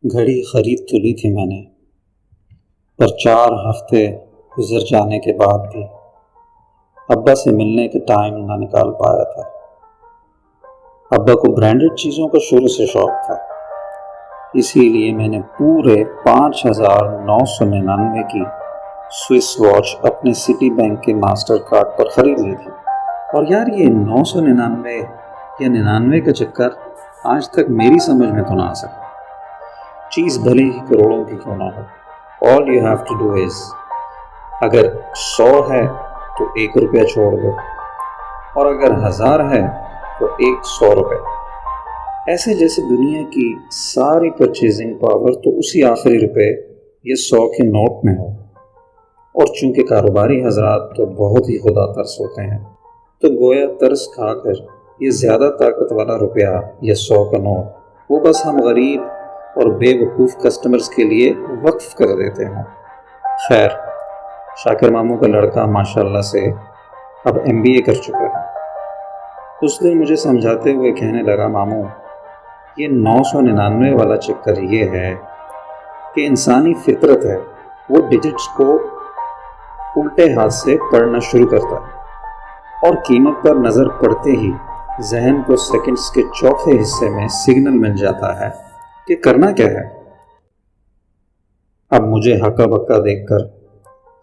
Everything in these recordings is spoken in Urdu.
گھڑی خرید تو لی تھی میں نے، پر 4 ہفتے گزر جانے کے بعد بھی ابا سے ملنے کا ٹائم نہ نکال پایا تھا۔ ابا کو برانڈڈ چیزوں کا شروع سے شوق تھا، اسی لیے میں نے پورے 5,999 کی سوئس واچ اپنے سٹی بینک کے ماسٹر کارڈ پر خرید لی تھی۔ اور یار یہ 999 یا 99 کا چکر آج تک میری سمجھ میں تو نہ آ سکا۔ چیز بھلے ہی کروڑوں کی کیوں نہ ہو، all you have to do is اگر 100 ہے تو 1 روپیہ چھوڑ دو، اور اگر 1000 ہے تو 100 روپے، ایسے جیسے دنیا کی ساری پرچیزنگ پاور تو اسی آخری روپے یہ 100 کے نوٹ میں ہو۔ اور چونکہ کاروباری حضرات تو بہت ہی خدا ترس ہوتے ہیں، تو گویا ترس کھا کر یہ زیادہ طاقت والا روپیہ یا 100 کا نوٹ وہ بس ہم غریب اور بے وقوف کسٹمرز کے لیے وقف کر دیتے ہیں۔ خیر، شاکر ماموں کا لڑکا ماشاءاللہ سے اب MBA کر چکا ہے۔ اس دن مجھے سمجھاتے ہوئے کہنے لگا، ماموں یہ 999 والا چکر یہ ہے کہ انسانی فطرت ہے، وہ ڈیجٹس کو الٹے ہاتھ سے پڑھنا شروع کرتا ہے، اور قیمت پر نظر پڑتے ہی ذہن کو سیکنڈز کے چوتھے حصے میں سگنل مل جاتا ہے کہ کرنا کیا ہے۔ اب مجھے ہکا بکا دیکھ کر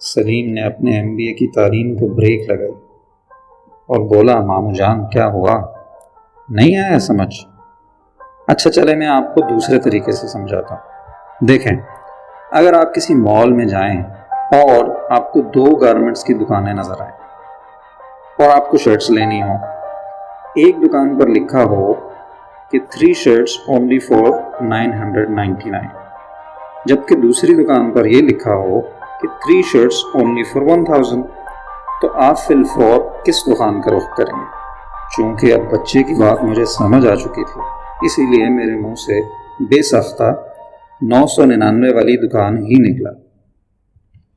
سلیم نے اپنے MBA کی تعلیم کو بریک لگائی اور بولا، ماموں جان کیا ہوا؟ نہیں آیا سمجھ؟ اچھا چلے میں آپ کو دوسرے طریقے سے سمجھاتا ہوں۔ دیکھیں، اگر آپ کسی مال میں جائیں اور آپ کو 2 گارمنٹس کی دکانیں نظر آئیں اور آپ کو شرٹس لینی ہوں، ایک دکان پر لکھا ہو کہ 3 shirts only for 999، جبکہ دوسری دکان پر یہ لکھا ہو کہ 3 shirts only for 1000، تو آپ فی الفور کس دکان کا رخ کریں گے؟ چونکہ اب بچے کی بات مجھے سمجھ آ چکی تھی، اسی لیے میرے منہ سے بے ساختہ 999 والی دکان ہی نکلا۔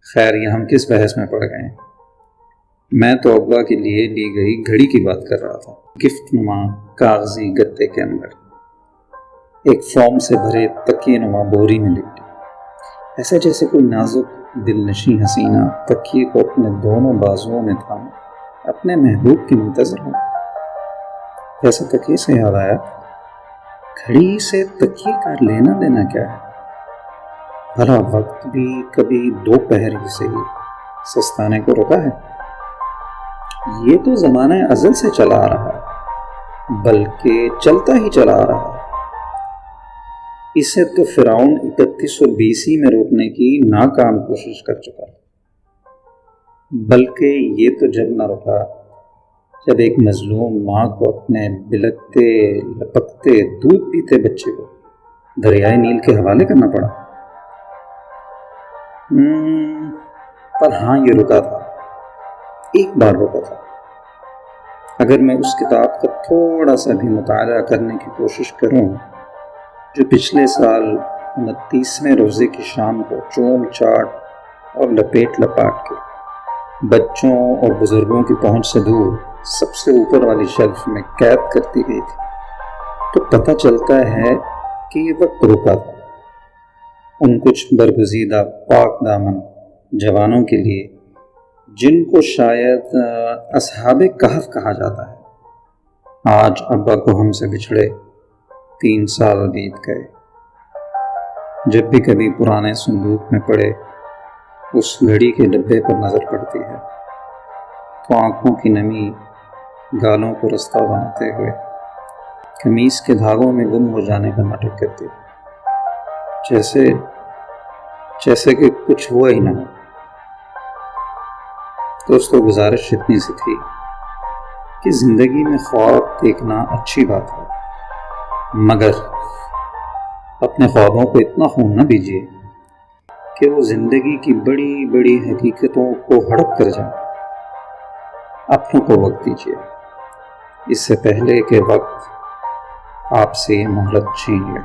خیر، یہ ہم کس بحث میں پڑ گئے ہیں؟ میں تو ابا کے لیے لی گئی گھڑی کی بات کر رہا تھا۔ گفٹ نما کاغذی گتے کے اندر ایک فوم سے بھرے تکیے نما بوری میں لپٹی، ایسا جیسے کوئی نازک دل نشیں حسینہ تکیے کو اپنے دونوں بازوؤں میں تھام اپنے محبوب کی منتظر ہوں۔ ویسے تکیے سے یاد آیا، گھڑی سے تکیے کا لینا دینا کیا ہے؟ بھلا وقت بھی کبھی 2 پہر ہی سے ہی سستانے کو روکا ہے؟ یہ تو زمانہ ازل سے چلا آ رہا ہے، بلکہ چلتا ہی چلا آ رہا ہے۔ اسے تو فرعون 3120 میں روکنے کی ناکام کوشش کر چکا، بلکہ یہ تو جب نہ رکا جب ایک مظلوم ماں کو اپنے بلکتے لپکتے دودھ پیتے بچے کو دریائے نیل کے حوالے کرنا پڑا۔ پر ہاں، یہ رکا تھا، ایک بار رکا تھا۔ اگر میں اس کتاب کا تھوڑا سا بھی مطالعہ کرنے کی کوشش کروں جو پچھلے سال 29ویں روزے کی شام کو چوم چاٹ اور لپیٹ لپاٹ کے بچوں اور بزرگوں کی پہنچ سے دور سب سے اوپر والی شیلف میں قید کرتی گئی تھی، تو پتہ چلتا ہے کہ یہ وقت رکا تھا ان کچھ برگزیدہ پاک دامن جوانوں کے لیے جن کو شاید اصحاب کہف کہا جاتا ہے۔ آج ابا کو ہم سے بچھڑے 3 سال بیت گئے۔ جب بھی کبھی پرانے صندوق میں پڑے اس گھڑی کے ڈبے پر نظر پڑتی ہے تو آنکھوں کی نمی گالوں کو رستہ بناتے ہوئے قمیص کے دھاگوں میں گم ہو جانے کا ناٹک کرتی ہے، جیسے کہ کچھ ہوا ہی نہ ہو۔ دوستو، گزارش اتنی سی تھی کہ زندگی میں خواب دیکھنا اچھی بات ہے، مگر اپنے خوابوں کو اتنا خون نہ دیجیے کہ وہ زندگی کی بڑی بڑی حقیقتوں کو ہڑپ کر جائیں۔ اپنوں کو وقت دیجیے، اس سے پہلے کہ وقت آپ سے یہ مہلت چھین لے۔